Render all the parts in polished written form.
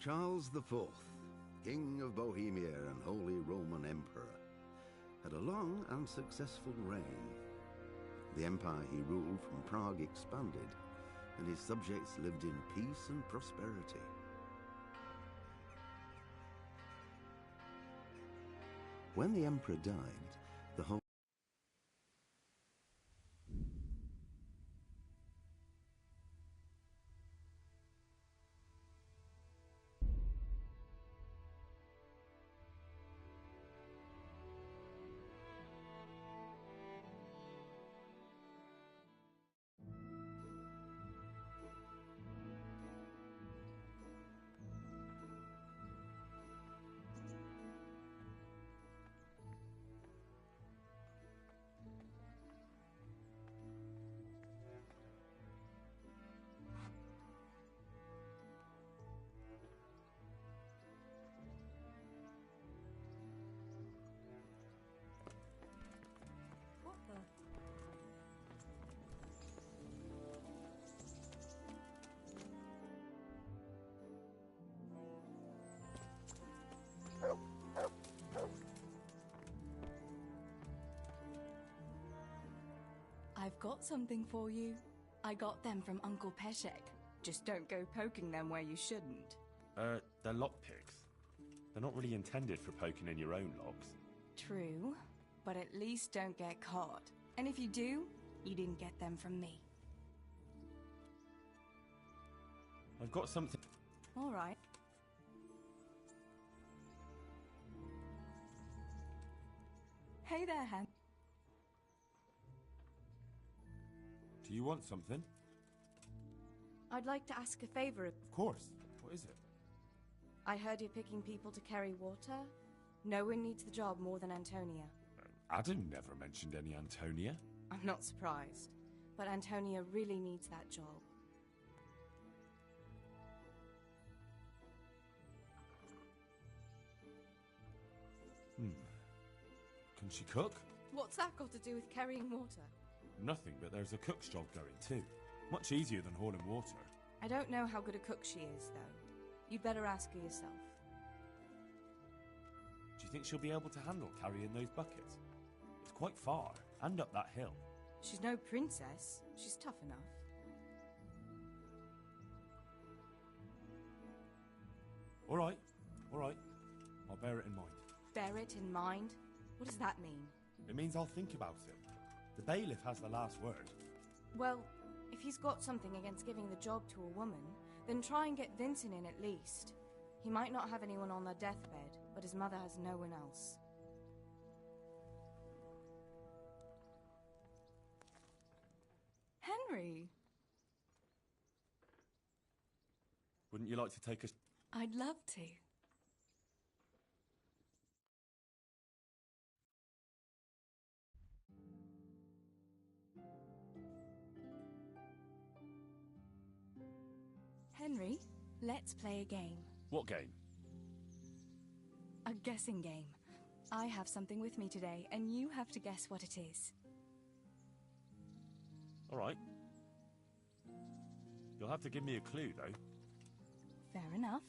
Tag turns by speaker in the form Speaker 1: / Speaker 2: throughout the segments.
Speaker 1: Charles IV, King of Bohemia and Holy Roman Emperor, had a long and successful reign. The empire he ruled from Prague expanded, and his subjects lived in peace and prosperity. When the emperor died, the whole
Speaker 2: I've got something for you. I got them from Uncle Peshek. Just don't go poking them where you shouldn't.
Speaker 3: They're lockpicks. They're not really intended for poking in your own locks.
Speaker 2: True, but at least don't get caught. And if you do, you didn't get them from me.
Speaker 3: I've got something...
Speaker 2: All right. Hey there, Han.
Speaker 3: Do you want something?
Speaker 2: I'd like to ask a favor.
Speaker 3: Of course. What is it?
Speaker 2: I heard you're picking people to carry water. No one needs the job more than Antonia.
Speaker 3: Adam never mentioned any Antonia.
Speaker 2: I'm not surprised, but Antonia really needs that job.
Speaker 3: Can she cook?
Speaker 2: What's that got to do with carrying water?
Speaker 3: Nothing, but there's a cook's job going too. Much easier than hauling water.
Speaker 2: I don't know how good a cook she is, though. You'd better ask her yourself.
Speaker 3: Do you think she'll be able to handle carrying those buckets? It's quite far, and up that hill.
Speaker 2: She's no princess. She's tough enough.
Speaker 3: All right. I'll bear it in mind.
Speaker 2: Bear it in mind? What does that mean?
Speaker 3: It means I'll think about it. The bailiff has the last word.
Speaker 2: Well, if he's got something against giving the job to a woman, then try and get Vincent in at least. He might not have anyone on their deathbed, but his mother has no one else. Henry!
Speaker 3: Wouldn't you like to take a...
Speaker 2: I'd love to. Henry, let's play a game.
Speaker 3: What game?
Speaker 2: A guessing game. I have something with me today, and you have to guess what it is.
Speaker 3: All right. You'll have to give me a clue, though.
Speaker 2: Fair enough.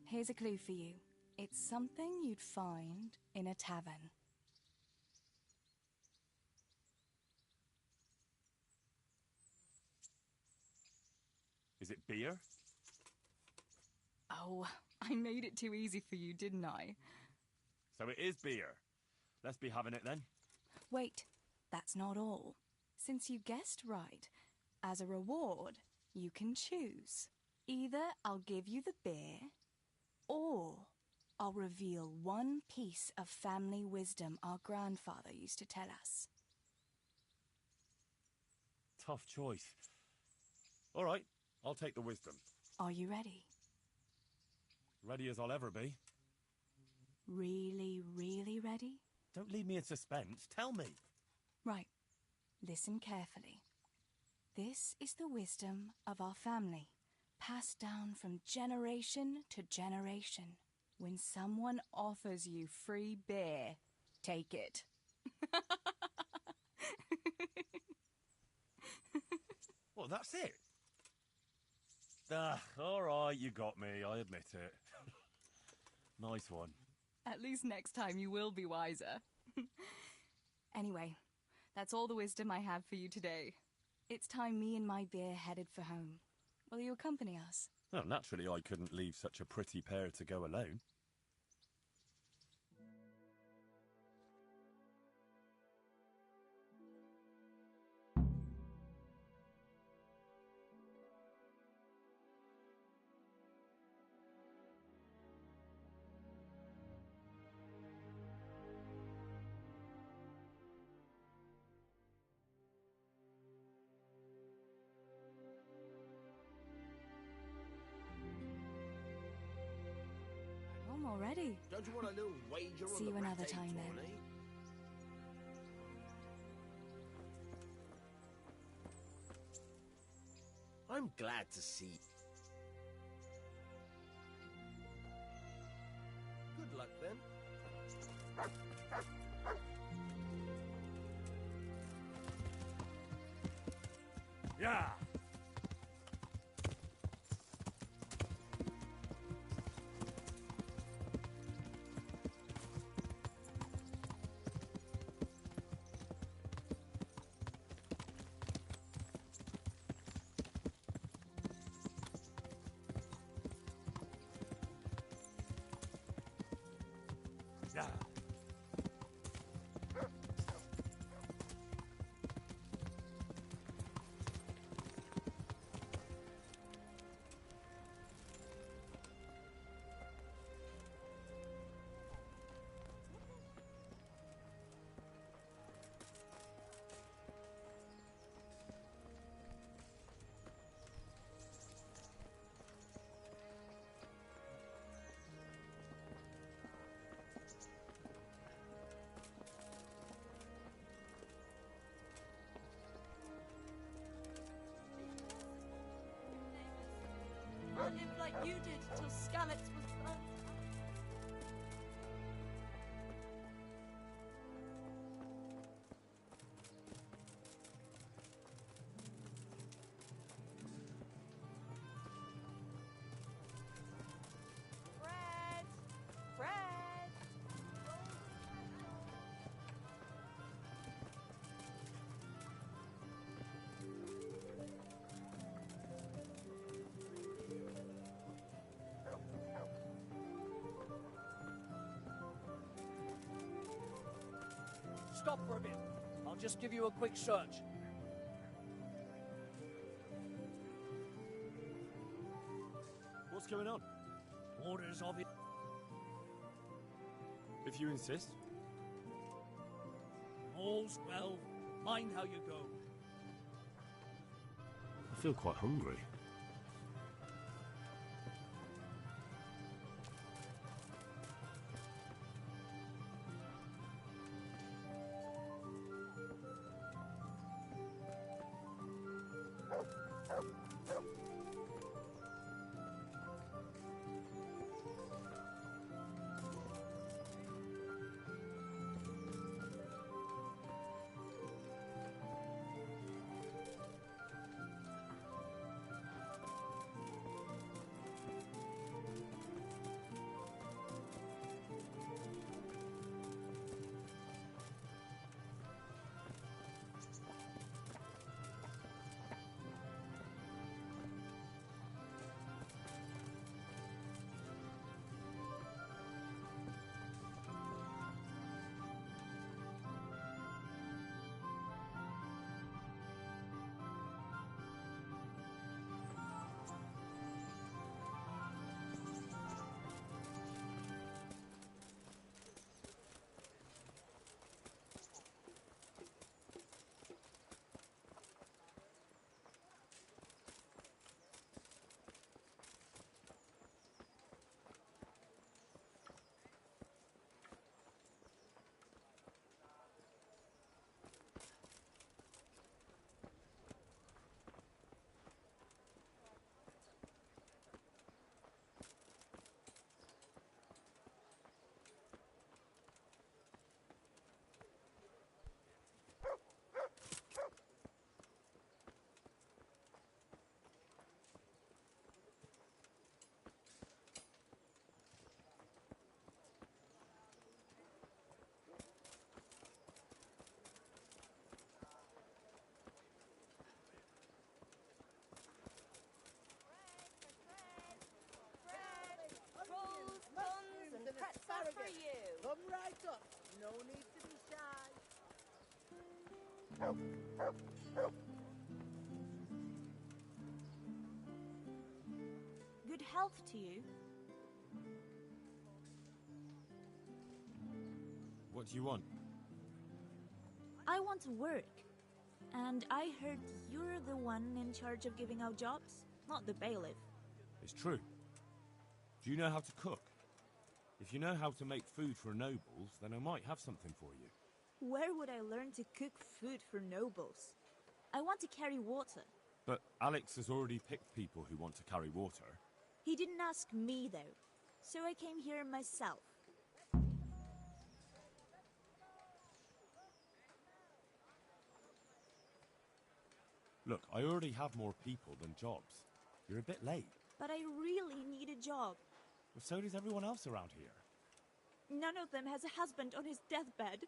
Speaker 2: Here's a clue for you. It's something you'd find in a tavern.
Speaker 3: Is it beer?
Speaker 2: Oh, I made it too easy for you, didn't I?
Speaker 3: So it is beer. Let's be having it then.
Speaker 2: Wait, that's not all. Since you guessed right, as a reward, you can choose. Either I'll give you the beer, or I'll reveal one piece of family wisdom our grandfather used to tell us.
Speaker 3: Tough choice. All right, I'll take the wisdom.
Speaker 2: Are you ready?
Speaker 3: Ready as I'll ever be.
Speaker 2: Really, really ready?
Speaker 3: Don't leave me in suspense. Tell me.
Speaker 2: Right. Listen carefully. This is the wisdom of our family, passed down from generation to generation. When someone offers you free beer, take it.
Speaker 3: Well, that's it. All right, you got me. I admit it. Nice one.
Speaker 2: At least next time you will be wiser. Anyway, that's all the wisdom I have for you today. It's time me and my beer headed for home. Will you accompany us?
Speaker 3: Well, naturally, I couldn't leave such a pretty pair to go alone.
Speaker 2: Home already.
Speaker 4: Don't you want a little wager on
Speaker 2: See
Speaker 4: the
Speaker 2: you another
Speaker 4: Rat
Speaker 2: time, then.
Speaker 4: Tourney? I'm glad to see. Good luck then.
Speaker 3: Yeah! Yeah!
Speaker 5: I lived like you did till Skalitz was burnt. Fred! Fred!
Speaker 6: Stop for a bit. I'll just give you a quick search.
Speaker 3: What's going on?
Speaker 6: Orders of it.
Speaker 3: If you insist.
Speaker 6: All's well. Mind how you go.
Speaker 3: I feel quite hungry.
Speaker 7: Come right up. No need to be shy.
Speaker 5: Good health to you.
Speaker 3: What do you want?
Speaker 5: I want to work. And I heard you're the one in charge of giving out jobs, not the bailiff.
Speaker 3: It's true. Do you know how to cook? If you know how to make food for nobles, then I might have something for you.
Speaker 5: Where would I learn to cook food for nobles? I want to carry water.
Speaker 3: But Alex has already picked people who want to carry water.
Speaker 5: He didn't ask me, though, so I came here myself.
Speaker 3: Look, I already have more people than jobs. You're a bit late.
Speaker 5: But I really need a job.
Speaker 3: Well, so does everyone else around here.
Speaker 5: None of them has a husband on his deathbed.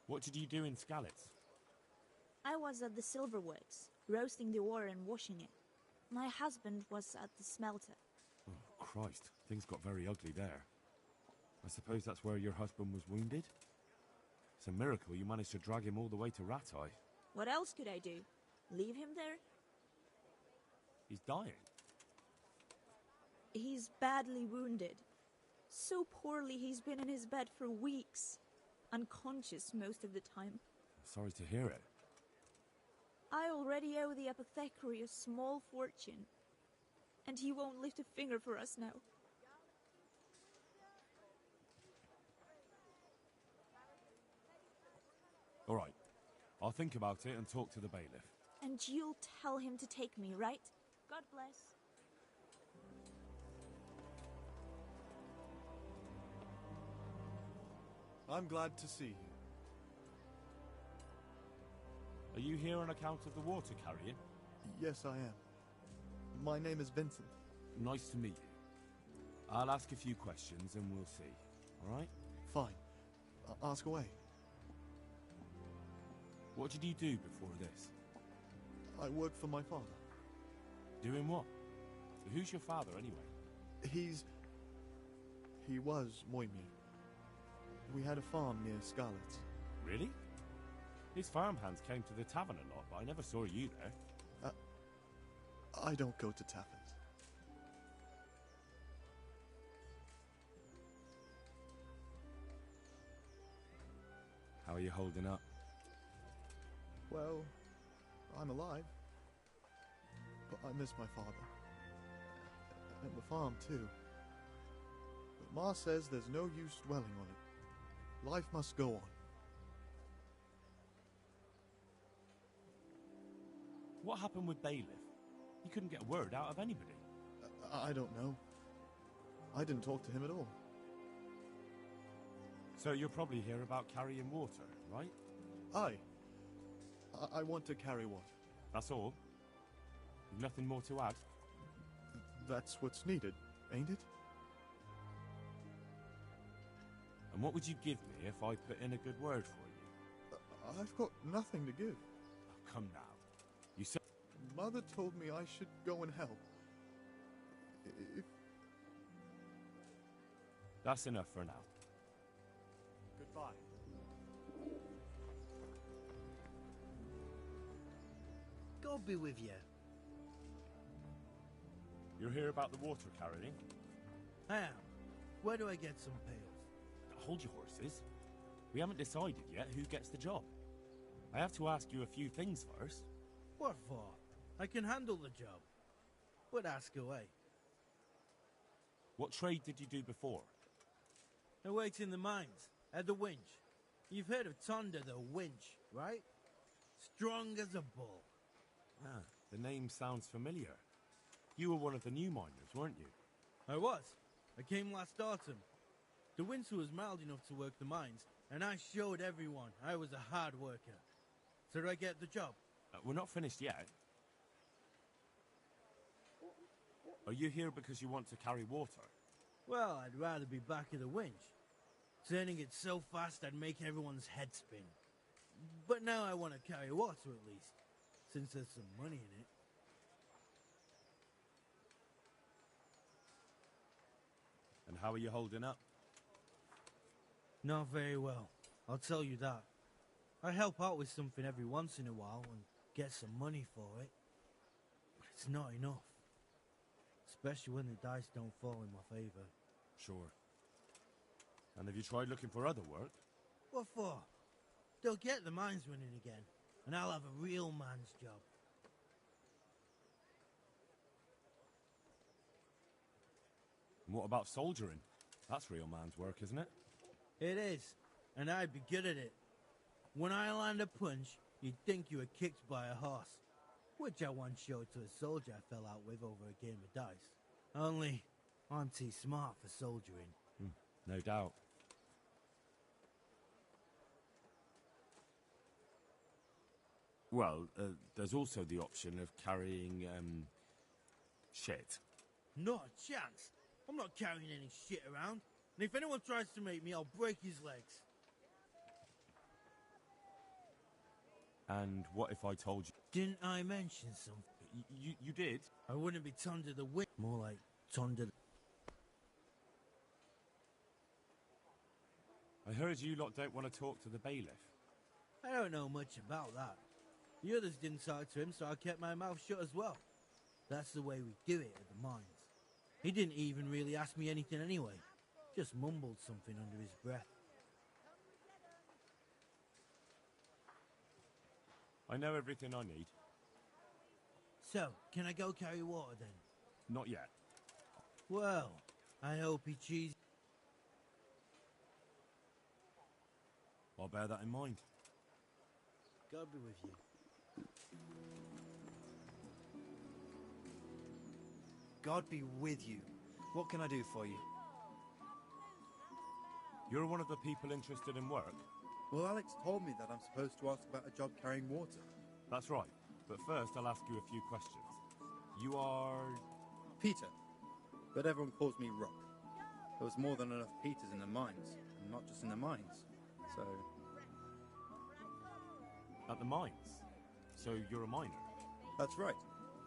Speaker 3: What did you do in Skalitz?
Speaker 5: I was at the silverworks, roasting the ore and washing it. My husband was at the smelter.
Speaker 3: Oh, Christ. Things got very ugly there. I suppose that's where your husband was wounded? It's a miracle you managed to drag him all the way to Rattay.
Speaker 5: What else could I do? Leave him there?
Speaker 3: He's dying.
Speaker 5: He's badly wounded. So poorly he's been in his bed for weeks. Unconscious most of the time.
Speaker 3: Sorry to hear it.
Speaker 5: I already owe the apothecary a small fortune. And he won't lift a finger for us now.
Speaker 3: All right. I'll think about it and talk to the bailiff.
Speaker 5: And you'll tell him to take me, right? God bless.
Speaker 8: I'm glad to see you.
Speaker 3: Are you here on account of the water carrying?
Speaker 8: Yes, I am. My name is Vincent.
Speaker 3: Nice to meet you. I'll ask a few questions and we'll see. All right?
Speaker 8: Fine. Ask away.
Speaker 3: What did you do before this?
Speaker 8: I work for my father.
Speaker 3: Doing what? Who's your father, anyway?
Speaker 8: He was Moimir. We had a farm near Skalitz.
Speaker 3: Really? His farmhands came to the tavern a lot, but I never saw you there.
Speaker 8: I don't go to taverns.
Speaker 3: How are you holding up?
Speaker 8: Well, I'm alive. But I miss my father. And the farm, too. But Ma says there's no use dwelling on it. Life must go on.
Speaker 3: What happened with Bailiff? He couldn't get a word out of anybody.
Speaker 8: I don't know. I didn't talk to him at all.
Speaker 3: So you're probably here about carrying water, right?
Speaker 8: Aye. I want to carry water.
Speaker 3: That's all? Nothing more to add?
Speaker 8: That's what's needed, ain't it?
Speaker 3: And what would you give me if I put in a good word for you?
Speaker 8: I've got nothing to give.
Speaker 3: Oh, come now. You said...
Speaker 8: Mother told me I should go and help. If...
Speaker 3: That's enough for now.
Speaker 8: Goodbye.
Speaker 7: God be with you.
Speaker 3: You're here about the water carrying?
Speaker 7: I am. Where do I get some pails?
Speaker 3: Hold your horses. We haven't decided yet who gets the job. I have to ask you a few things first.
Speaker 7: What for? I can handle the job. But ask away.
Speaker 3: What trade did you do before?
Speaker 7: I worked in the mines, at the winch. You've heard of Tonda the winch, right? Strong as a bull.
Speaker 3: Ah, the name sounds familiar. You were one of the new miners, weren't you?
Speaker 7: I was. I came last autumn. The winter was mild enough to work the mines, and I showed everyone I was a hard worker. So did I get the job?
Speaker 3: We're not finished yet. Are you here because you want to carry water?
Speaker 7: Well, I'd rather be back at the winch. Turning it so fast I'd make everyone's head spin. But now I want to carry water at least, since there's some money in it.
Speaker 3: And how are you holding up?
Speaker 7: Not very well, I'll tell you that. I help out with something every once in a while and get some money for it. But it's not enough. Especially when the dice don't fall in my favor.
Speaker 3: Sure. And have you tried looking for other work?
Speaker 7: What for? They'll get the mines running again, and I'll have a real man's job.
Speaker 3: And what about soldiering? That's real man's work, isn't it?
Speaker 7: It is, and I'd be good at it. When I land a punch, you'd think you were kicked by a horse, which I once showed to a soldier I fell out with over a game of dice. Only, I'm too smart for soldiering.
Speaker 3: No doubt. Well, there's also the option of carrying, shit.
Speaker 7: Not a chance. I'm not carrying any shit around. And if anyone tries to make me, I'll break his legs.
Speaker 3: And what if I told you...
Speaker 7: Didn't I mention something?
Speaker 3: You did?
Speaker 7: I wouldn't be turned to the wind. More like turned to the...
Speaker 3: I heard you lot don't want to talk to the bailiff.
Speaker 7: I don't know much about that. The others didn't talk to him, so I kept my mouth shut as well. That's the way we do it at the mines. He didn't even really ask me anything anyway. Just mumbled something under his breath.
Speaker 3: I know everything I need.
Speaker 7: So, can I go carry water then?
Speaker 3: Not yet.
Speaker 7: Well, I hope he cheese.
Speaker 3: I'll bear that in mind.
Speaker 7: God be with you.
Speaker 9: God be with you. What can I do for you?
Speaker 3: You're one of the people interested in work?
Speaker 8: Well, Alex told me that I'm supposed to ask about a job carrying water.
Speaker 3: That's right. But first, I'll ask you a few questions. You are...
Speaker 8: Peter. But everyone calls me Rock. There was more than enough Peters in the mines, and not just in the mines. So...
Speaker 3: At the mines? So you're a miner?
Speaker 8: That's right.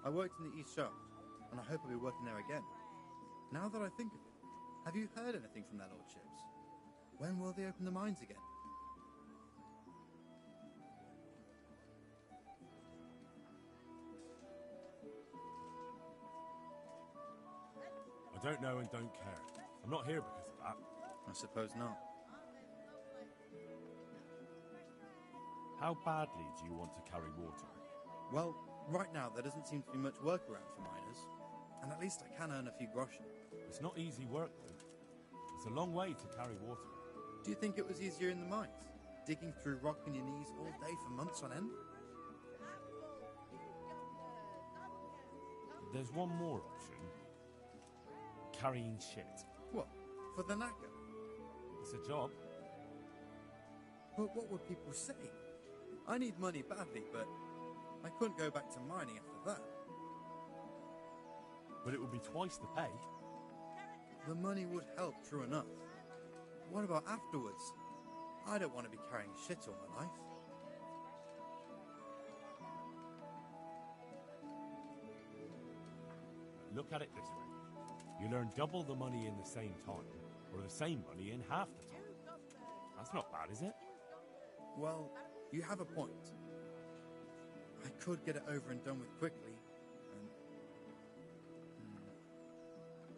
Speaker 8: I worked in the East Shaft, and I hope I'll be working there again. Now that I think of it, have you heard anything from their lordships? When will they open the mines again?
Speaker 3: I don't know and don't care. I'm not here because of that.
Speaker 8: I suppose not.
Speaker 3: How badly do you want to carry water?
Speaker 8: Well, right now there doesn't seem to be much work around for miners, and at least I can earn a few groschen.
Speaker 3: It's not easy work, though. It's a long way to carry water.
Speaker 8: Do you think it was easier in the mines? Digging through rock on your knees all day for months on end?
Speaker 3: There's one more option. Carrying shit.
Speaker 8: What? For the knacker?
Speaker 3: It's a job.
Speaker 8: But what would people say? I need money badly, but I couldn't go back to mining after that.
Speaker 3: But it would be twice the pay.
Speaker 8: The money would help, true enough. What about afterwards? I don't want to be carrying shit all my life.
Speaker 3: Look at it this way. You earn double the money in the same time, or the same money in half the time. That's not bad, is it?
Speaker 8: Well, you have a point. I could get it over and done with quickly, and...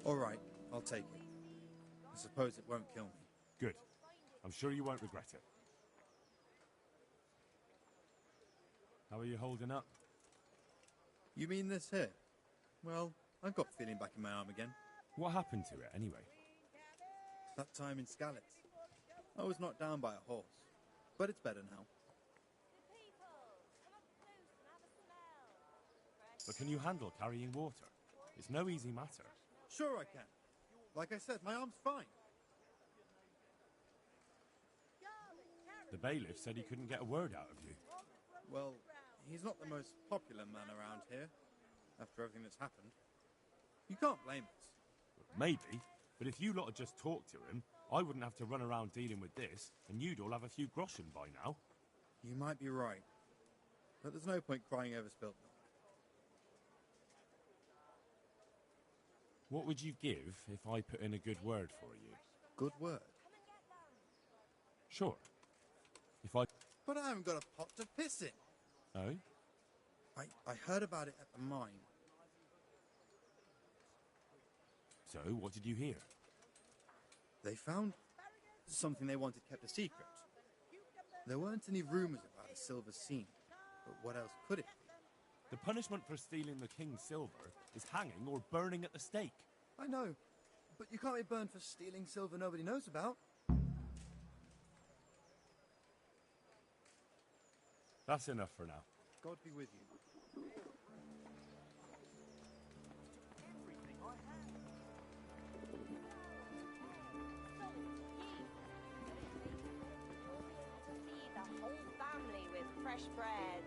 Speaker 8: All right, I'll take it. I suppose it won't kill me.
Speaker 3: Good. I'm sure you won't regret it. How are you holding up?
Speaker 8: You mean this here? Well, I've got feeling back in my arm again.
Speaker 3: What happened to it, anyway?
Speaker 8: That time in Skalitz. I was knocked down by a horse, but it's better now.
Speaker 3: But can you handle carrying water? It's no easy matter.
Speaker 8: Sure I can. Like I said, my arm's fine.
Speaker 3: The bailiff said he couldn't get a word out of you.
Speaker 8: Well, he's not the most popular man around here, after everything that's happened. You can't blame us.
Speaker 3: Maybe, but if you lot had just talked to him, I wouldn't have to run around dealing with this, and you'd all have a few groschen by now.
Speaker 8: You might be right. But there's no point crying over spilt milk.
Speaker 3: What would you give if I put in a good word for you?
Speaker 8: Good word.
Speaker 3: Sure. If I...
Speaker 9: But I haven't got a pot to piss in.
Speaker 3: Oh?
Speaker 9: I heard about it at the mine.
Speaker 3: So, what did you hear?
Speaker 9: They found something they wanted kept a secret. There weren't any rumors about a silver scene, but what else could it be?
Speaker 3: The punishment for stealing the king's silver is hanging or burning at the stake.
Speaker 9: I know, but you can't be burned for stealing silver nobody knows about.
Speaker 3: That's enough for now.
Speaker 9: God be with you.
Speaker 10: Feed the whole family with fresh bread.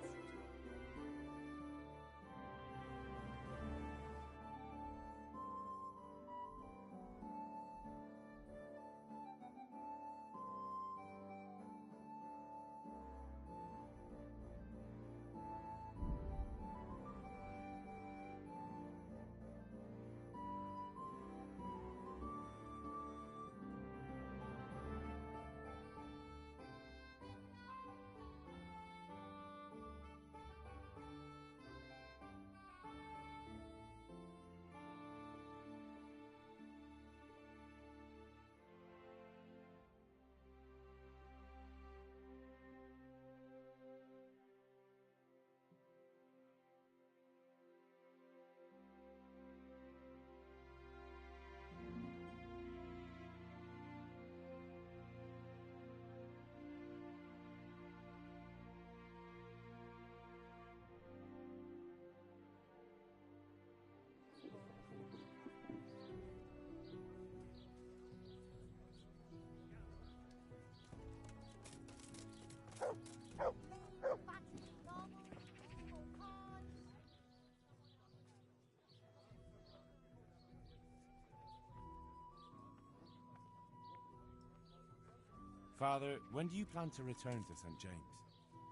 Speaker 3: Father, when do you plan to return to St. James?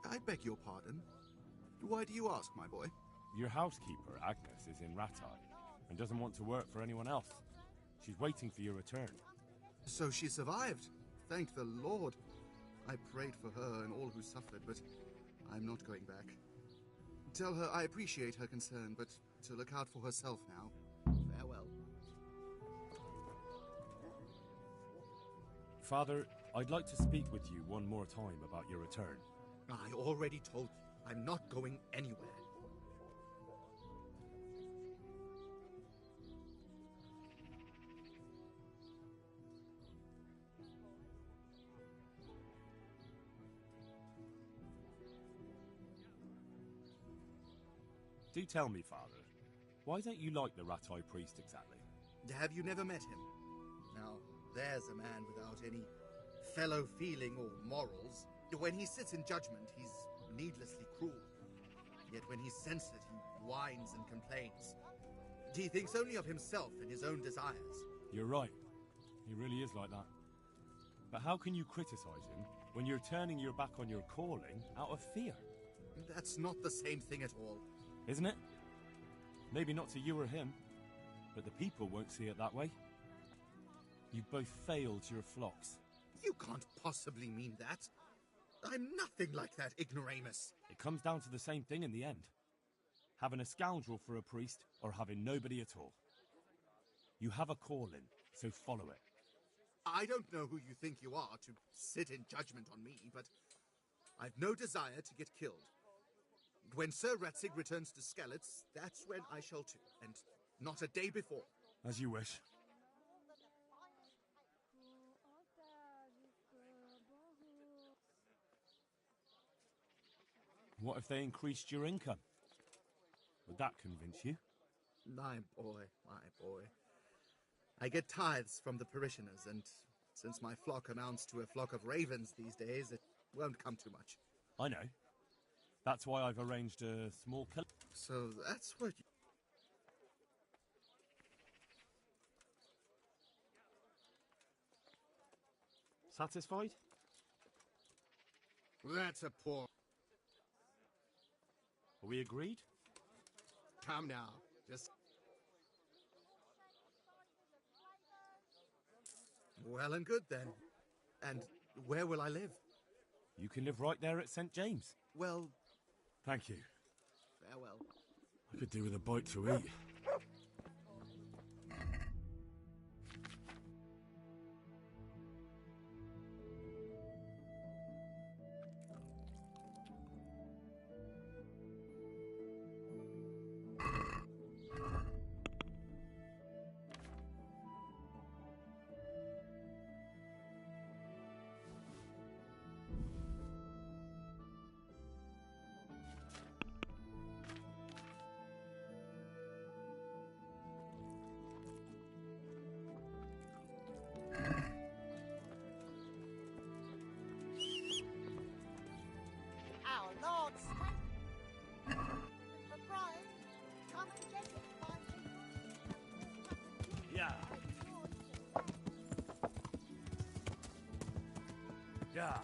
Speaker 11: I beg your pardon. Why do you ask, my boy?
Speaker 3: Your housekeeper, Agnes, is in Rattay and doesn't want to work for anyone else. She's waiting for your return.
Speaker 11: So she survived. Thank the Lord. I prayed for her and all who suffered, but I'm not going back. Tell her I appreciate her concern, but to look out for herself now. Farewell.
Speaker 3: Father, I'd like to speak with you one more time about your return.
Speaker 11: I already told you, I'm not going anywhere.
Speaker 3: Do tell me, Father, why don't you like the Rattay priest exactly?
Speaker 11: Have you never met him? Now, there's a man without any fellow feeling or morals. When he sits in judgment, he's needlessly cruel. Yet when he's censored, he whines and complains. He thinks only of himself and his own desires.
Speaker 3: You're right. He really is like that. But how can you criticize him when you're turning your back on your calling out of fear?
Speaker 11: That's not the same thing at all.
Speaker 3: Isn't it? Maybe not to you or him, but the people won't see it that way. You both failed your flocks.
Speaker 11: You can't possibly mean that. I'm nothing like that ignoramus.
Speaker 3: It comes down to the same thing in the end. Having a scoundrel for a priest or having nobody at all. You have a calling, so follow it.
Speaker 11: I don't know who you think you are to sit in judgment on me, but I've no desire to get killed. When Sir Ratzig returns to Skalitz, that's when I shall too, and not a day before.
Speaker 3: As you wish. What if they increased your income? Would that convince you?
Speaker 11: My boy, my boy. I get tithes from the parishioners, and since my flock amounts to a flock of ravens these days, it won't come too much.
Speaker 3: I know. That's why I've arranged a small...
Speaker 11: So that's what you...
Speaker 3: Satisfied?
Speaker 11: That's a poor...
Speaker 3: Are we agreed?
Speaker 11: Come now, just... Well and good then. And where will I live?
Speaker 3: You can live right there at St. James.
Speaker 11: Well,
Speaker 3: Thank you.
Speaker 11: farewell.
Speaker 3: I could do with a bite to eat.
Speaker 12: Our Lord's strength. For pride, come and get it, my
Speaker 6: Yeah. Yeah.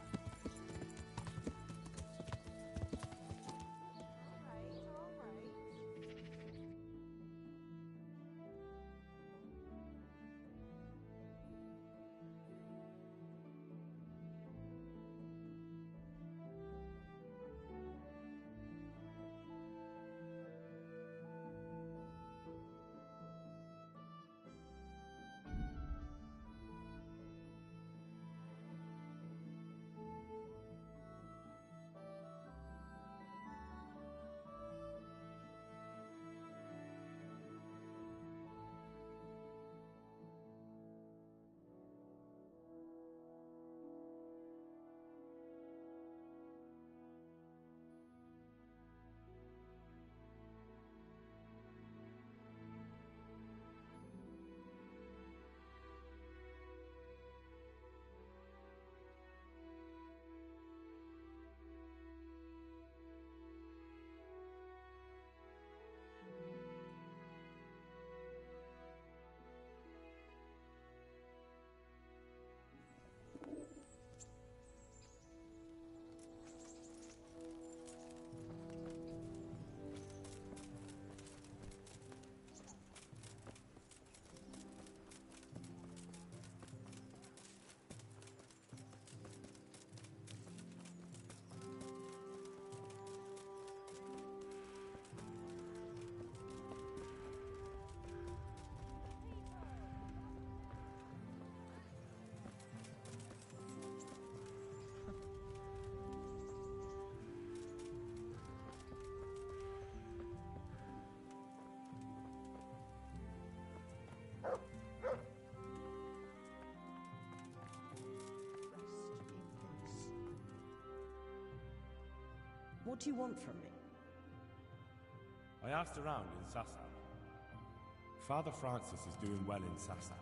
Speaker 13: What do you want from me?
Speaker 3: I asked around in Sasau. Father Francis is doing well in Sasau.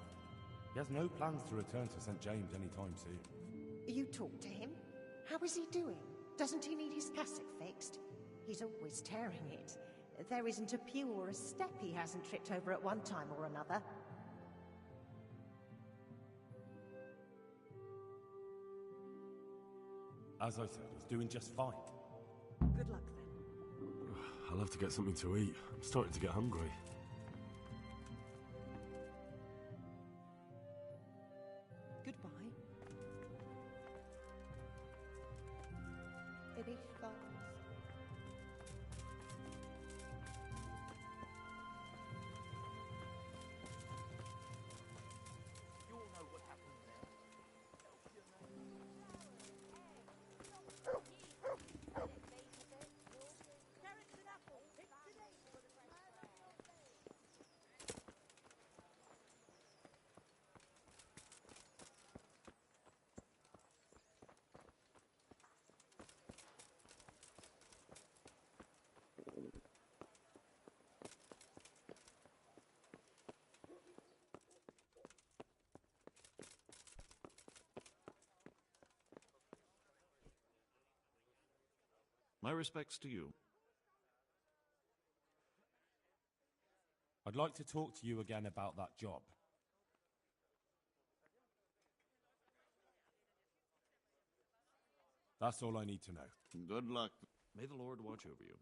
Speaker 3: He has no plans to return to St. James anytime soon.
Speaker 13: You talked to him? How is he doing? Doesn't he need his cassock fixed? He's always tearing it. There isn't a pew or a step he hasn't tripped over at one time or another.
Speaker 3: As I said, he's doing just fine.
Speaker 13: Good luck then.
Speaker 3: I'll have to get something to eat. I'm starting to get hungry.
Speaker 13: Goodbye.
Speaker 12: Finish those.
Speaker 6: You all know what happened there.
Speaker 14: My respects to you.
Speaker 3: I'd like to talk to you again about that job. That's all I need to know.
Speaker 14: Good luck. May the Lord watch over you.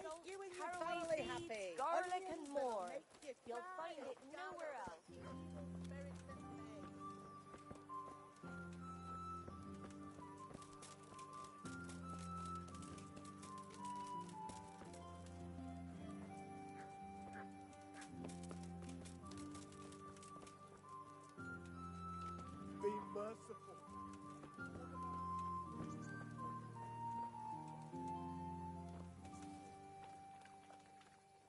Speaker 10: salt,
Speaker 12: you and your
Speaker 10: caraway
Speaker 12: family
Speaker 10: seeds,
Speaker 12: happy.
Speaker 10: garlic,
Speaker 12: Onions
Speaker 10: and
Speaker 12: that'll
Speaker 10: more.
Speaker 12: make you
Speaker 10: You'll
Speaker 12: cry
Speaker 10: find it
Speaker 12: and
Speaker 10: nowhere
Speaker 12: gather
Speaker 10: else.
Speaker 12: evil spirits at bay.
Speaker 6: Be merciful.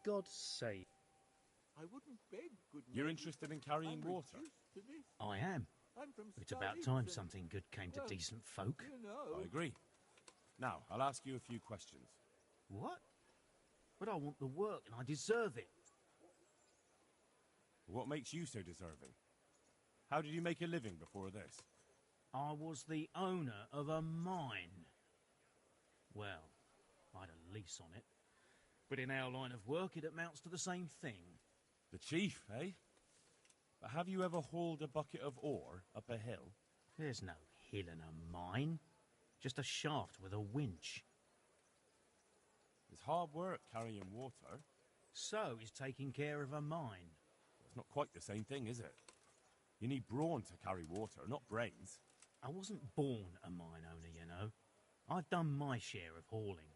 Speaker 15: God's sake.
Speaker 6: I wouldn't beg good
Speaker 3: You're
Speaker 6: neighbors.
Speaker 3: interested in carrying
Speaker 6: I'm
Speaker 3: water?
Speaker 6: reduced to this.
Speaker 15: I am.
Speaker 6: I'm from
Speaker 15: It's about time
Speaker 6: Starlington.
Speaker 15: something good came to
Speaker 6: Well,
Speaker 15: decent folk.
Speaker 6: You know.
Speaker 3: I agree. Now, I'll ask you a few questions.
Speaker 15: What? But I want the work and I deserve it.
Speaker 3: What makes you so deserving? How did you make a living before this?
Speaker 15: I was the owner of a mine. Well, I had a lease on it. But in our line of work, it amounts to the same thing.
Speaker 3: The chief, eh? But have you ever hauled a bucket of ore up a hill?
Speaker 15: There's no hill in a mine. Just a shaft with a winch.
Speaker 3: It's hard work carrying water.
Speaker 15: So is taking care of a mine.
Speaker 3: It's not quite the same thing, is it? You need brawn to carry water, not brains.
Speaker 15: I wasn't born a mine owner, you know. I've done my share of hauling.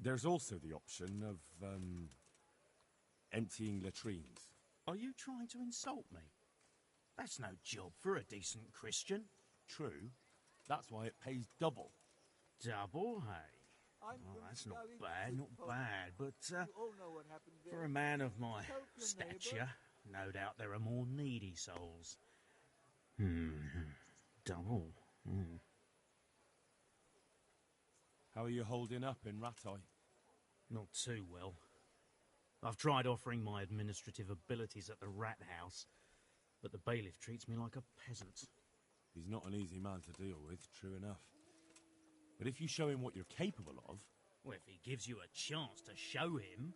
Speaker 3: There's also the option of, emptying latrines.
Speaker 15: Are you trying to insult me? That's no job for a decent Christian.
Speaker 3: True. That's why it pays double.
Speaker 15: Double, hey?
Speaker 6: I'm
Speaker 15: Oh,
Speaker 6: from
Speaker 15: that's not
Speaker 6: Starlington
Speaker 15: bad, not
Speaker 6: folk.
Speaker 15: bad. But
Speaker 6: You all know what happened there.
Speaker 15: for a man of my
Speaker 6: Help your
Speaker 15: stature,
Speaker 6: neighbour.
Speaker 15: no doubt there are more needy souls. Double.
Speaker 3: How are you holding up in Rattay?
Speaker 15: Not too well. I've tried offering my administrative abilities at the rat house, but the bailiff treats me like a peasant.
Speaker 3: He's not an easy man to deal with, true enough. But if you show him what you're capable of...
Speaker 15: Well, if he gives you a chance to show him...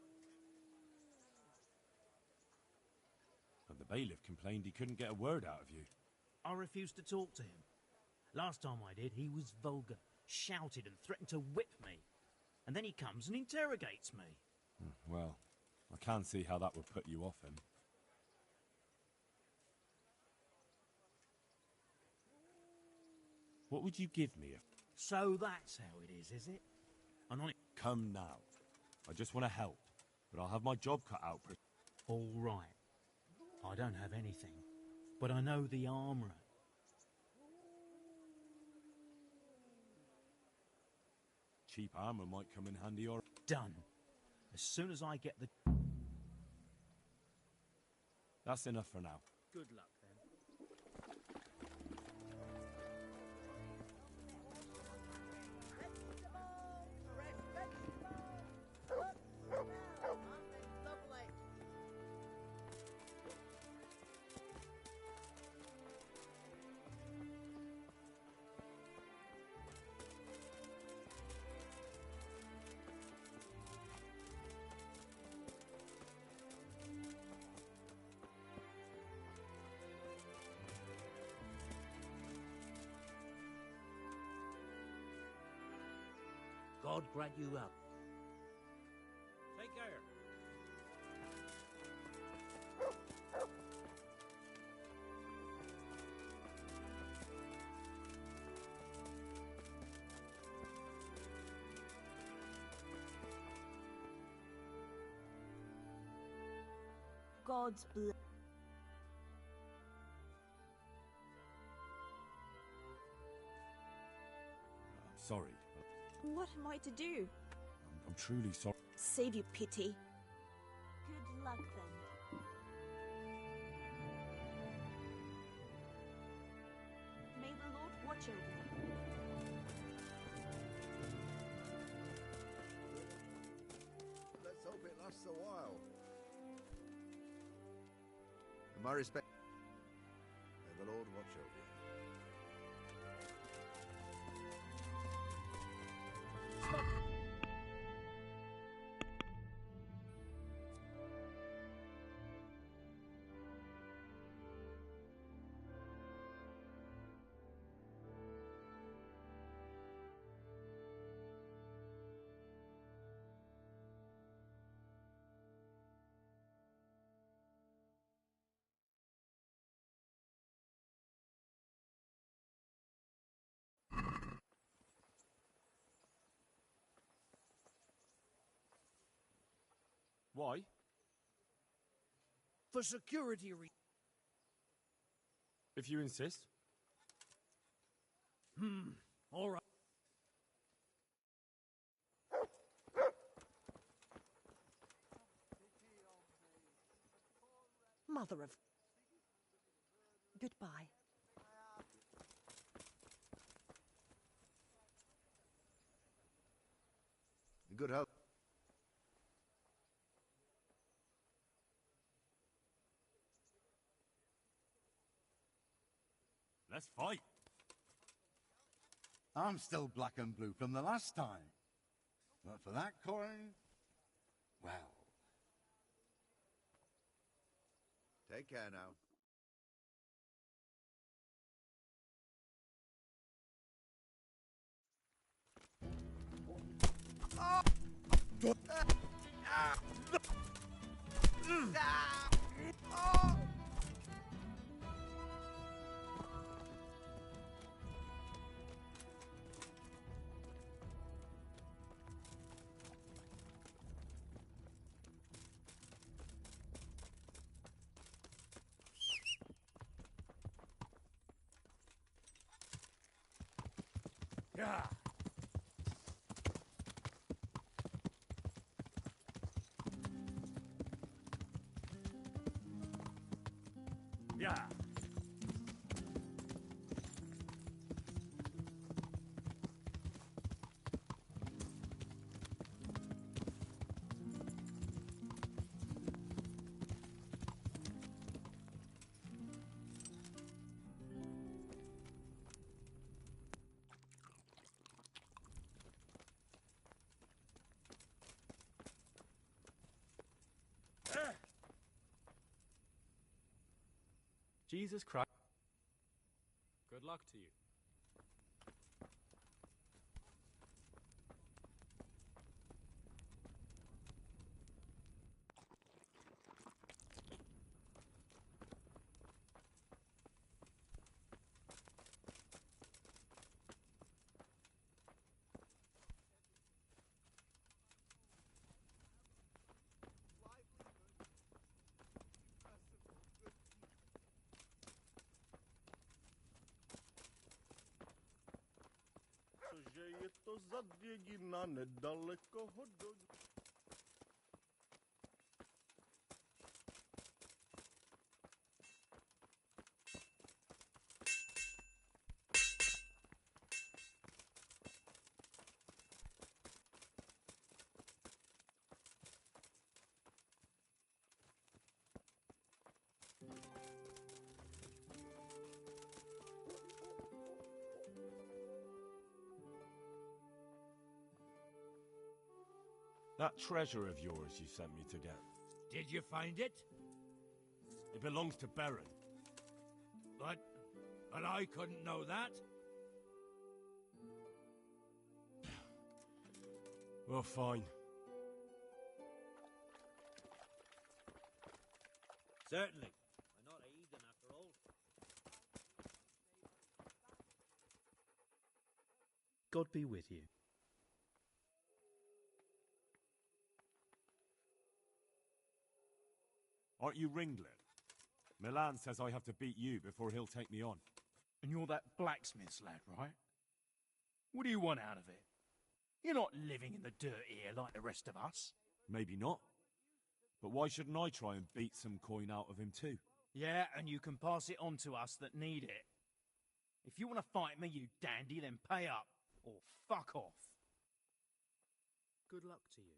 Speaker 3: And the bailiff complained he couldn't get a word out of you.
Speaker 15: I refused to talk to him. Last time I did, he was vulgar, shouted and threatened to whip me. And then he comes and interrogates me.
Speaker 3: Well, I can see how that would put you off him. What would you give me if...
Speaker 15: So that's how it is it? And on it...
Speaker 3: Come now. I just want to help, but I'll have my job cut out for...
Speaker 15: All right. I don't have anything, but I know the armourer.
Speaker 3: Cheap armour might come in handy or...
Speaker 15: Done. As soon as I get the...
Speaker 3: That's enough for now.
Speaker 15: Good luck, then.
Speaker 6: God grant you up.
Speaker 15: Take care.
Speaker 5: God's bless.
Speaker 3: I'm sorry.
Speaker 5: What am I to do?
Speaker 3: I'm truly sorry.
Speaker 5: Save your pity. Good luck then. May the Lord watch over you.
Speaker 1: Let's hope it lasts a while. In my respect, may the Lord watch over you.
Speaker 3: Why?
Speaker 6: For security reasons.
Speaker 3: If you insist.
Speaker 6: All right.
Speaker 13: Mother of... Goodbye.
Speaker 1: Good hope.
Speaker 3: Let's fight.
Speaker 16: I'm still black and blue from the last time. But for that coin, well.
Speaker 1: Take care now.
Speaker 6: Yeah.
Speaker 3: Yeah.
Speaker 17: Jesus Christ. Good luck to you.
Speaker 4: Że je to zabiegina nedaleko hodog.
Speaker 3: That treasure of yours you sent me to get.
Speaker 6: Did you find it?
Speaker 3: It belongs to Baron.
Speaker 6: But I couldn't know that.
Speaker 3: Well, fine.
Speaker 6: Certainly. I'm not a heathen after all.
Speaker 15: God be with you.
Speaker 3: Aren't you Ringlet? Milan says I have to beat you before he'll take me on.
Speaker 15: And you're that blacksmith's lad, right? What do you want out of it? You're not living in the dirt here like the rest of us.
Speaker 3: Maybe not. But why shouldn't I try and beat some coin out of him too?
Speaker 15: Yeah, and you can pass it on to us that need it. If you want to fight me, you dandy, then pay up. Or fuck off.
Speaker 6: Good luck to you.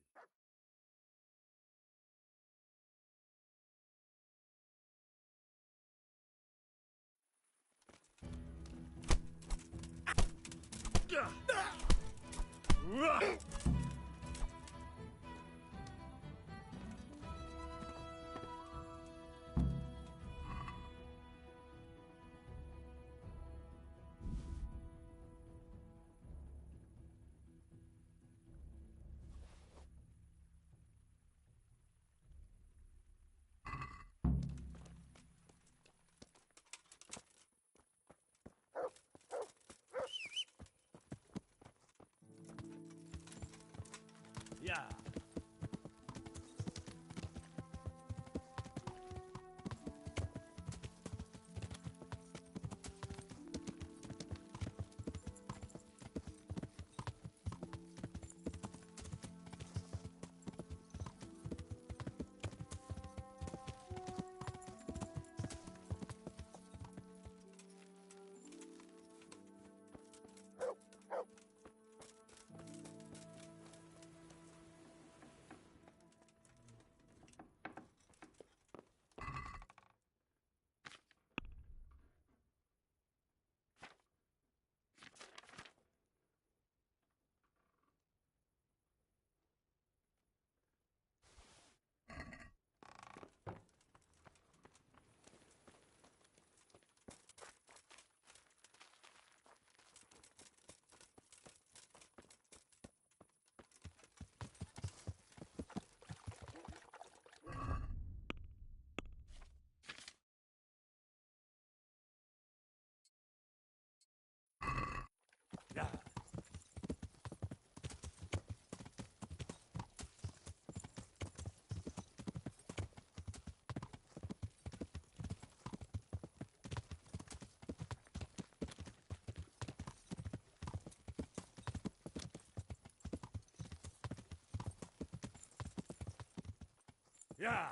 Speaker 3: Yeah.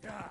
Speaker 3: Yeah.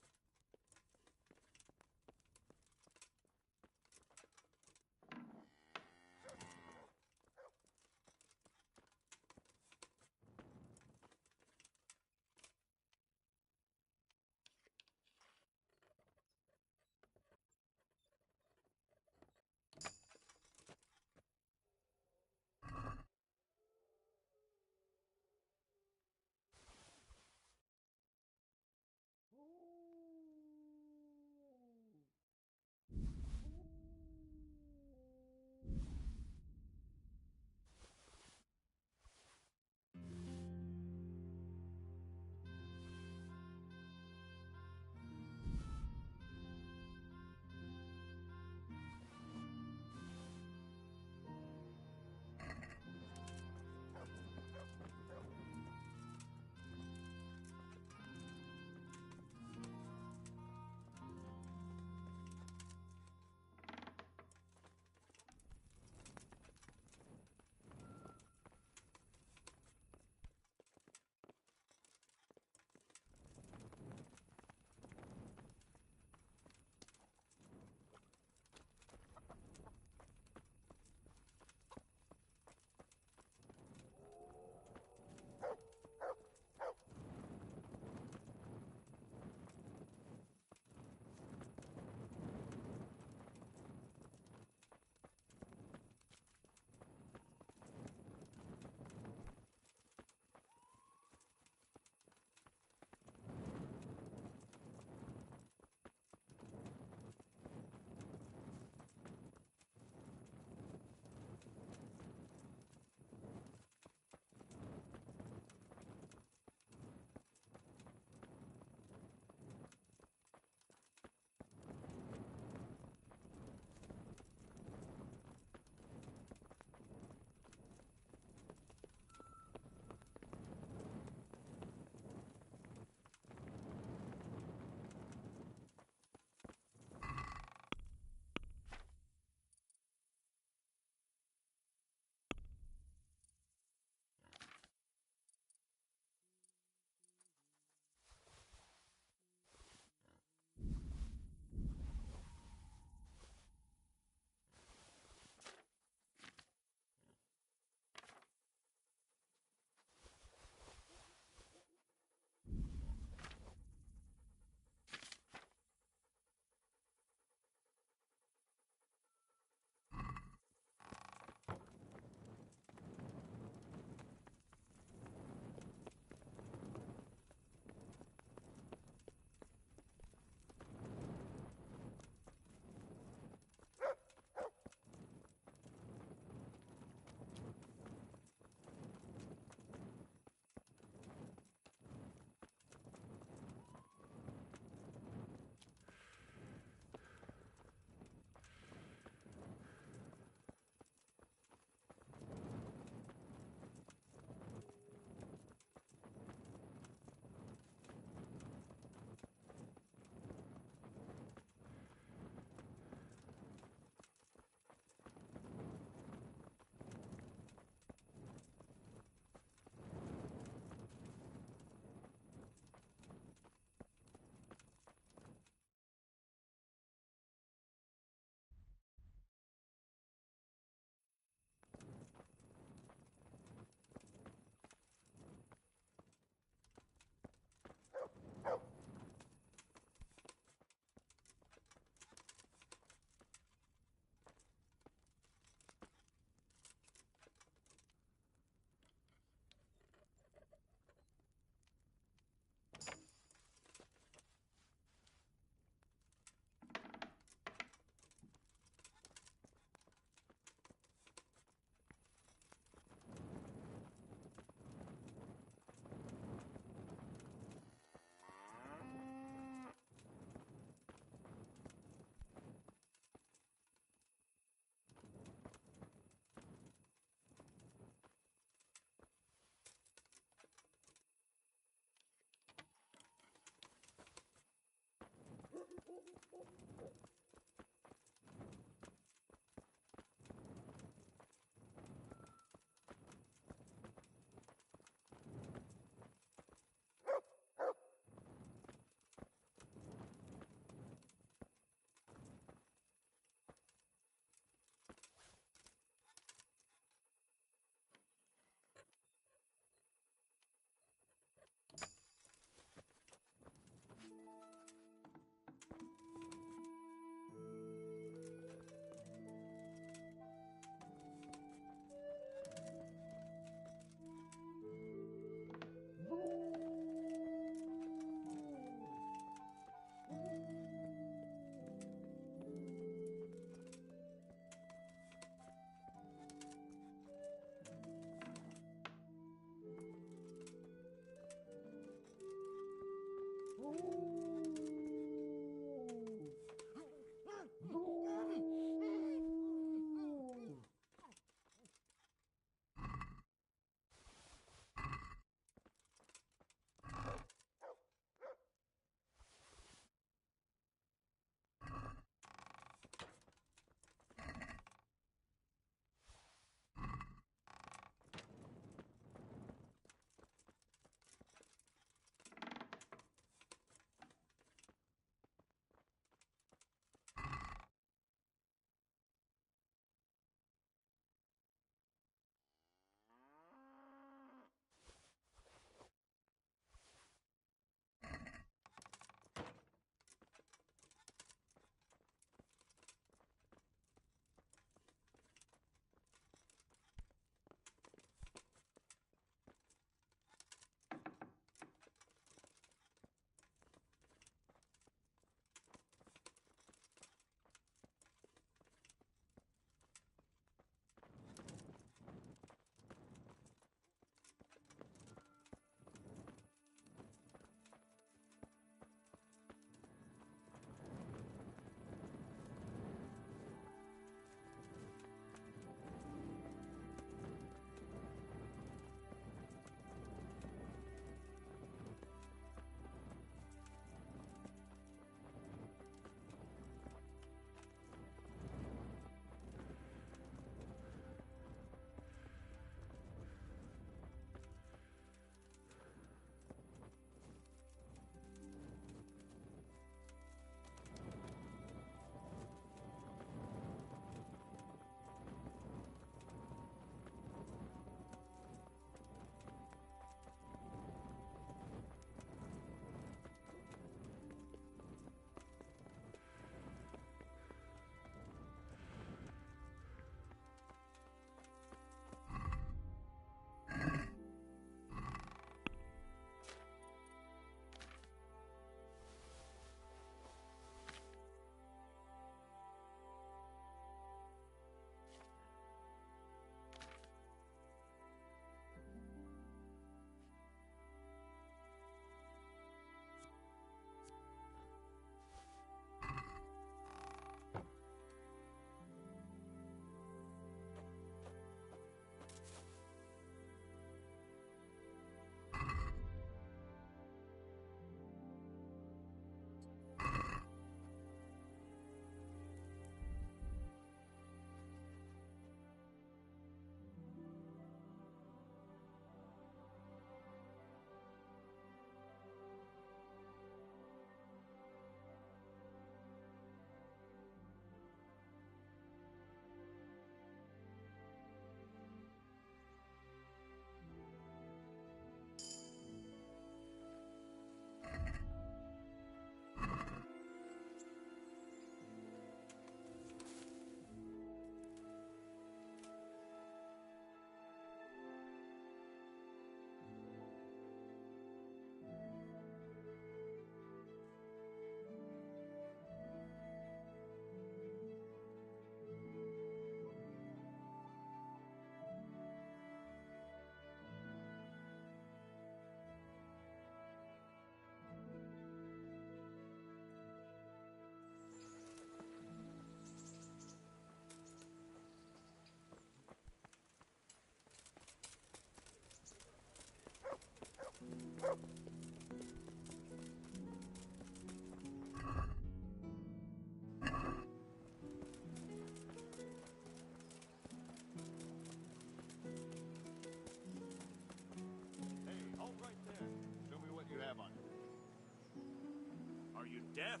Speaker 6: deaf?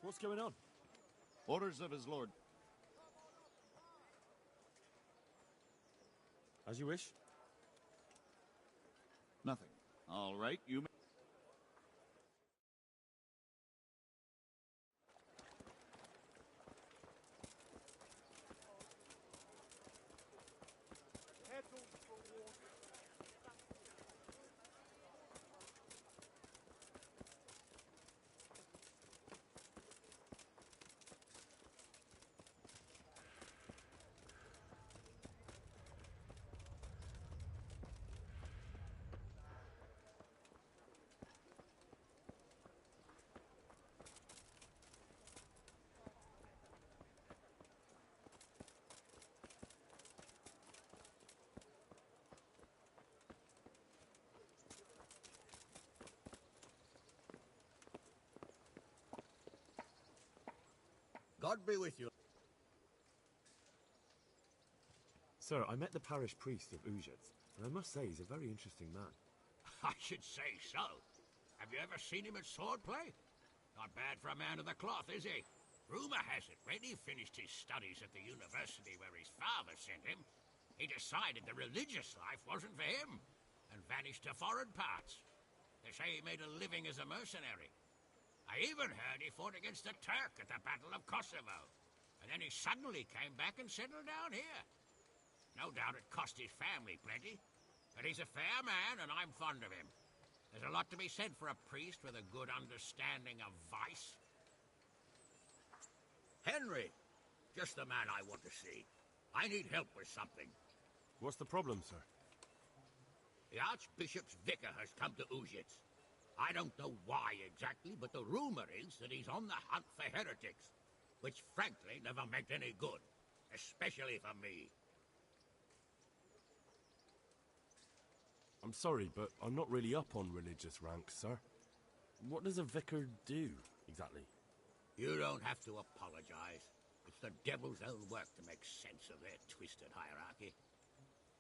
Speaker 3: What's going on?
Speaker 14: Orders of his lord.
Speaker 3: As you wish.
Speaker 14: Nothing. All right, you may...
Speaker 6: God be with you.
Speaker 3: Sir, I met the parish priest of Uzhitz, and I must say he's a very interesting man.
Speaker 18: I should say so. Have you ever seen him at swordplay? Not bad for a man of the cloth, is he? Rumor has it, when he finished his studies at the university where his father sent him, he decided the religious life wasn't for him, and vanished to foreign parts. They say he made a living as a mercenary. I even heard he fought against the Turk at the Battle of Kosovo, and then he suddenly came back and settled down here. No doubt it cost his family plenty, but he's a fair man, and I'm fond of him. There's a lot to be said for a priest with a good understanding of vice. Henry, just the man I want to see. I need help with something.
Speaker 3: What's the problem, sir?
Speaker 18: The Archbishop's vicar has come to Uzhitz. I don't know why exactly, but the rumor is that he's on the hunt for heretics, which frankly never meant any good, especially for me.
Speaker 3: I'm sorry, but I'm not really up on religious ranks, sir. What does a vicar do, exactly?
Speaker 18: You don't have to apologize. It's the devil's own work to make sense of their twisted hierarchy.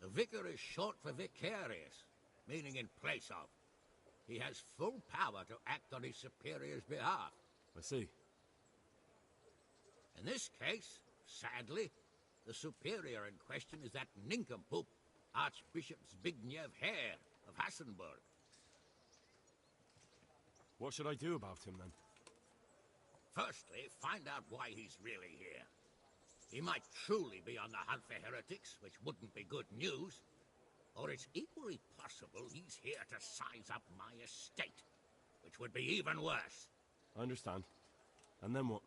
Speaker 18: The vicar is short for vicarious, meaning in place of. He has full power to act on his superior's behalf.
Speaker 3: I see.
Speaker 18: In this case, sadly, the superior in question is that nincompoop, Archbishop Zbigniew Hare of Hassenburg.
Speaker 3: What should I do about him, then?
Speaker 18: Firstly, find out why he's really here. He might truly be on the hunt for heretics, which wouldn't be good news. Or it's equally possible he's here to size up my estate, which would be even worse.
Speaker 3: I understand. And then what?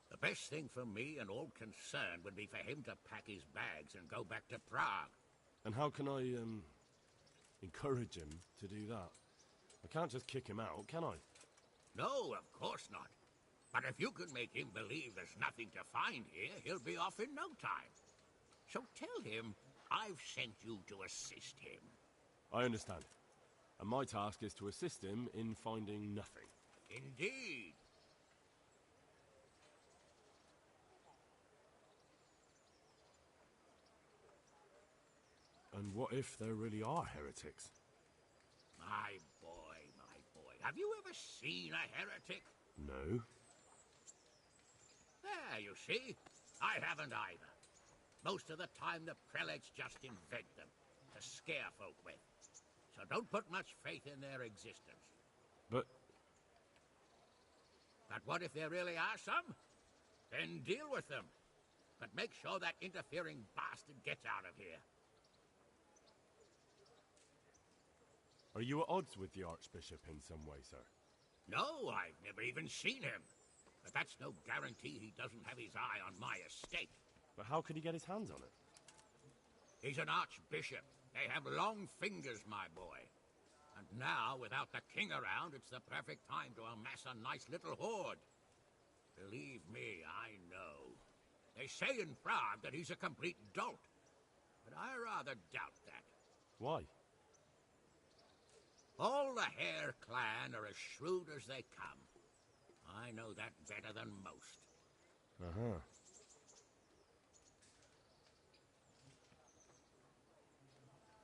Speaker 18: The best thing for me and all concerned would be for him to pack his bags and go back to Prague.
Speaker 3: And how can I, encourage him to do that? I can't just kick him out, can I?
Speaker 18: No, of course not. But if you can make him believe there's nothing to find here, he'll be off in no time. So tell him I've sent you to assist him.
Speaker 3: I understand. And my task is to assist him in finding nothing.
Speaker 18: Indeed.
Speaker 3: And what if there really are heretics?
Speaker 18: My boy. Have you ever seen a heretic?
Speaker 3: No.
Speaker 18: There, you see. I haven't either. Most of the time, the prelates just invent them to scare folk with. So don't put much faith in their existence.
Speaker 3: But
Speaker 18: what if there really are some? Then deal with them. But make sure that interfering bastard gets out of here.
Speaker 3: Are you at odds with the Archbishop in some way, sir?
Speaker 18: No, I've never even seen him. But that's no guarantee he doesn't have his eye on my estate.
Speaker 3: But how could he get his hands on it?
Speaker 18: He's an archbishop. They have long fingers, my boy. And now, without the king around, it's the perfect time to amass a nice little hoard. Believe me, I know. They say in Prague that he's a complete dolt. But I rather doubt that.
Speaker 3: Why?
Speaker 18: All the Hare clan are as shrewd as they come. I know that better than most.
Speaker 3: Uh-huh.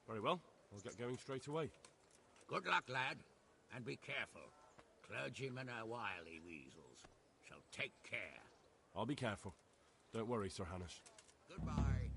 Speaker 3: Very well. I'll get going straight away.
Speaker 18: Good luck, lad. And be careful. Clergymen are wily weasels. So take care.
Speaker 3: I'll be careful. Don't worry, Sir Hanush.
Speaker 18: Goodbye.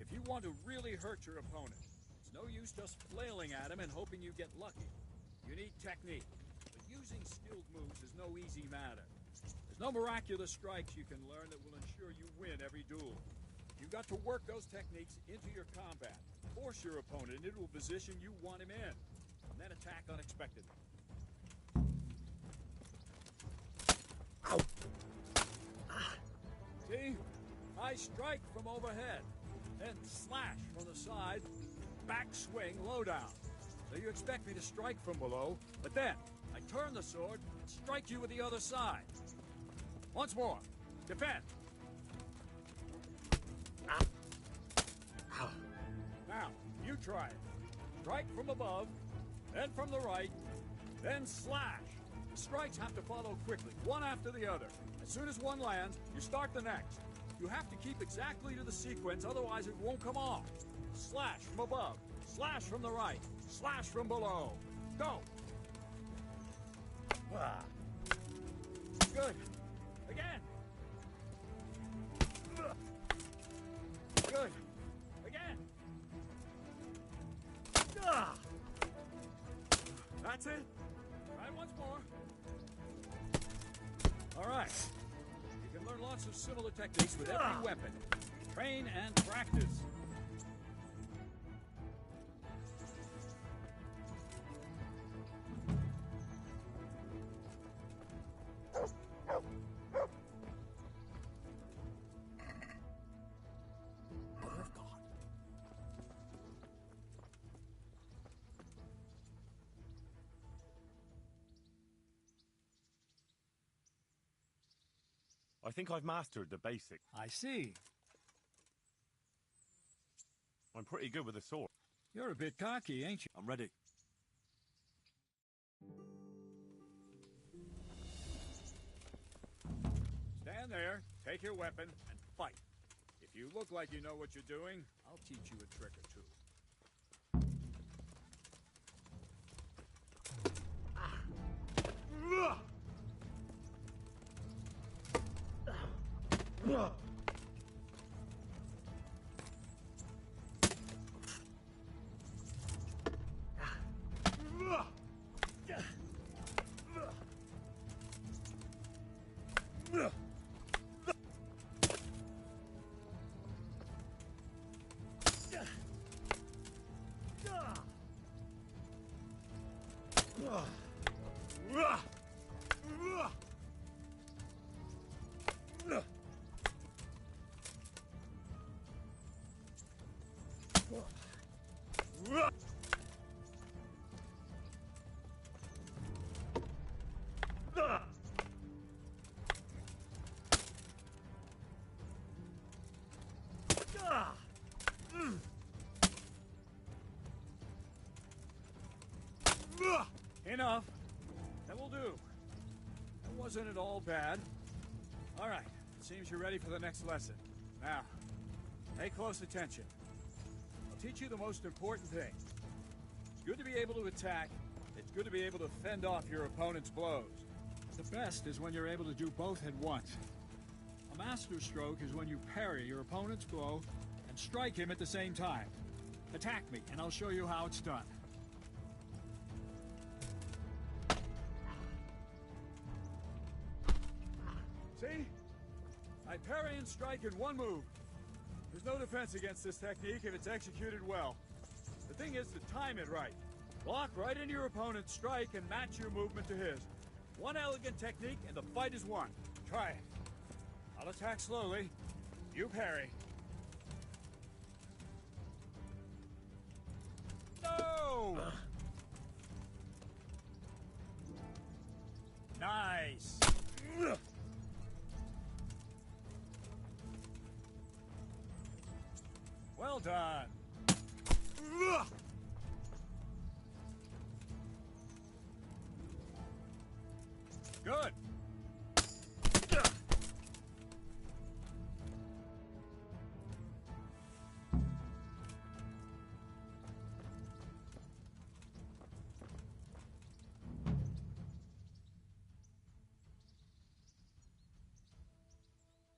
Speaker 19: If you want to really hurt your opponent, it's no use just flailing at him and hoping you get lucky. You need technique, but using skilled moves is no easy matter. There's no miraculous strikes you can learn that will ensure you win every duel. You've got to work those techniques into your combat, force your opponent into a position you want him in, and then attack unexpectedly.
Speaker 13: Ow!
Speaker 19: See? I strike from overhead, then slash from the side, back swing, low down. So you expect me to strike from below, but then I turn the sword and strike you with the other side. Once more, defend. Now, you try it. Strike from above, then from the right, then slash. The strikes have to follow quickly, one after the other. As soon as one lands, you start the next. You have to keep exactly to the sequence, otherwise it won't come off. Slash from above, slash from the right, slash from below. Go! Good. Again. Good. Again. That's it. Try once more. All right. You can learn lots of similar techniques with every weapon. Train and practice.
Speaker 3: I think I've mastered the basics.
Speaker 19: I see.
Speaker 3: I'm pretty good with a sword.
Speaker 19: You're a bit cocky, ain't you?
Speaker 3: I'm ready.
Speaker 19: Stand there, take your weapon, and fight. If you look like you know what you're doing, I'll teach you a trick or two. Enough. That will do. That wasn't at all bad. All right. It seems you're ready for the next lesson. Now, pay close attention. I'll teach you the most important thing. It's good to be able to attack. It's good to be able to fend off your opponent's blows. The best is when you're able to do both at once. A master stroke is when you parry your opponent's blow and strike him at the same time. Attack me, and I'll show you how it's done. See? I parry and strike in one move. There's no defense against this technique if it's executed well. The thing is to time it right. Block right into your opponent's strike and match your movement to his. One elegant technique and the fight is won. Try it. I'll attack slowly. You parry. No! Nice! Well done. Good.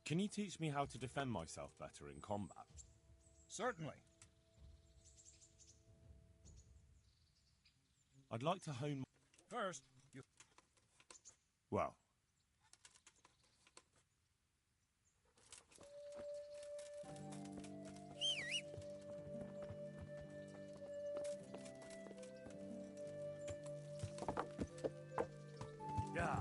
Speaker 3: Can you teach me how to defend myself better in combat?
Speaker 19: Certainly.
Speaker 3: I'd like to hone...
Speaker 19: First, you...
Speaker 3: Well...
Speaker 19: Yeah.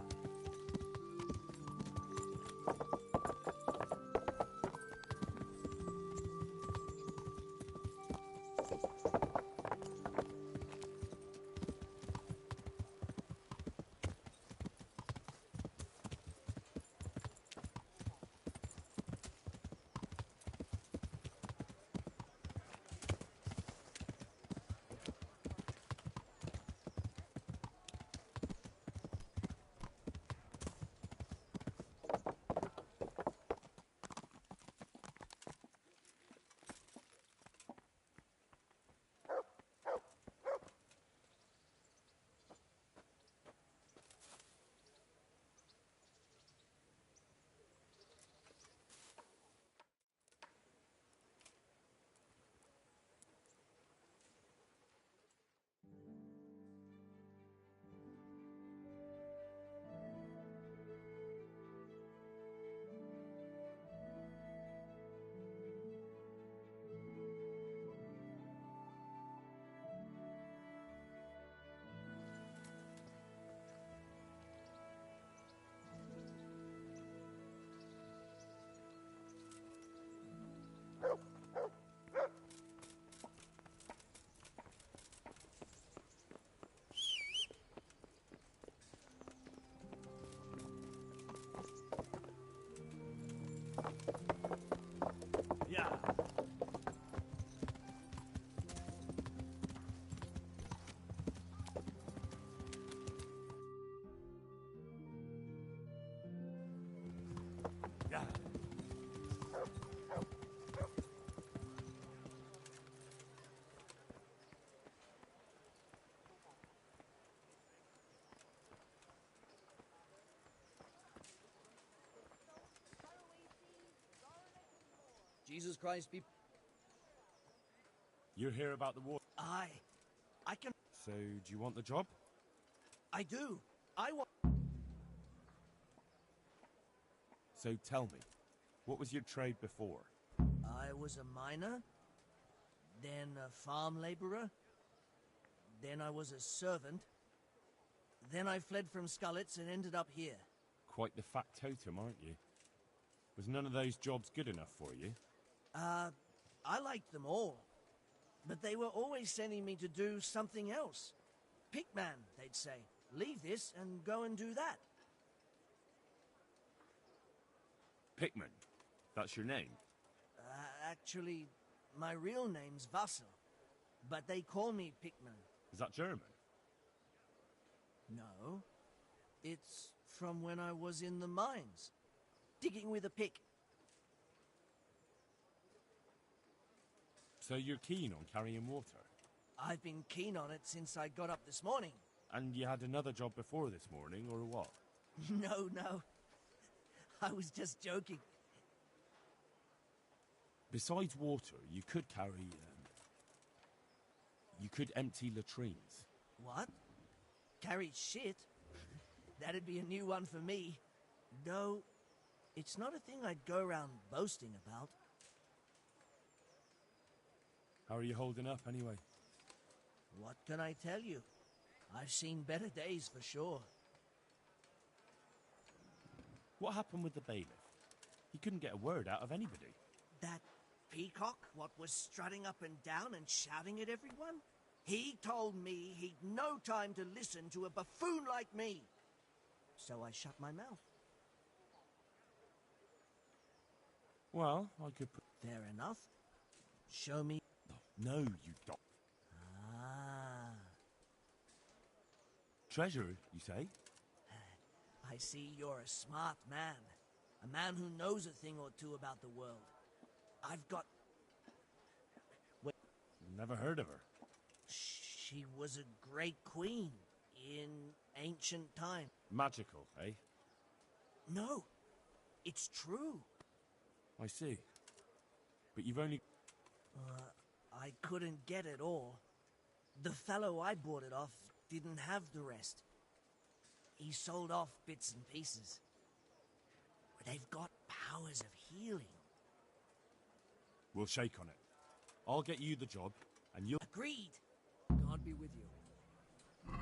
Speaker 3: Yeah.
Speaker 20: Jesus Christ be...
Speaker 3: You're here about the war.
Speaker 20: I can...
Speaker 3: So, do you want the job?
Speaker 20: I do. I want...
Speaker 3: So tell me, what was your trade before?
Speaker 20: I was a miner, then a farm laborer, then I was a servant, then I fled from Skullets and ended up here.
Speaker 3: Quite the factotum, aren't you? Was none of those jobs good enough for you?
Speaker 20: I liked them all, but they were always sending me to do something else. Pickman, they'd say. Leave this and go and do that.
Speaker 3: Pickman? That's your name?
Speaker 20: Actually, my real name's Vassal, but they call me Pickman.
Speaker 3: Is that German?
Speaker 20: No. It's from when I was in the mines, digging with a pick.
Speaker 3: So you're keen on carrying water?
Speaker 20: I've been keen on it since I got up this morning.
Speaker 3: And you had another job before this morning, or what?
Speaker 20: No. I was just joking.
Speaker 3: Besides water, you could carry, you could empty latrines.
Speaker 20: What? Carry shit? That'd be a new one for me. No, it's not a thing I'd go around boasting about.
Speaker 3: How are you holding up, anyway?
Speaker 20: What can I tell you? I've seen better days for sure.
Speaker 3: What happened with the bailiff? He couldn't get a word out of anybody.
Speaker 20: That peacock, what was strutting up and down and shouting at everyone? He told me he'd no time to listen to a buffoon like me. So I shut my mouth.
Speaker 3: Well, I could put...
Speaker 20: Fair enough. Show me...
Speaker 3: No, you don't.
Speaker 20: Ah.
Speaker 3: Treasure, you say?
Speaker 20: I see you're a smart man. A man who knows a thing or two about the world. I've got... Wait.
Speaker 3: Never heard of her.
Speaker 20: She was a great queen in ancient time.
Speaker 3: Magical, eh?
Speaker 20: No, it's true.
Speaker 3: I see. But you've only...
Speaker 20: I couldn't get it all. The fellow I bought it off didn't have the rest. He sold off bits and pieces. They've got powers of healing.
Speaker 3: We'll shake on it. I'll get you the job, and you'll...
Speaker 20: Agreed!
Speaker 17: God be with you.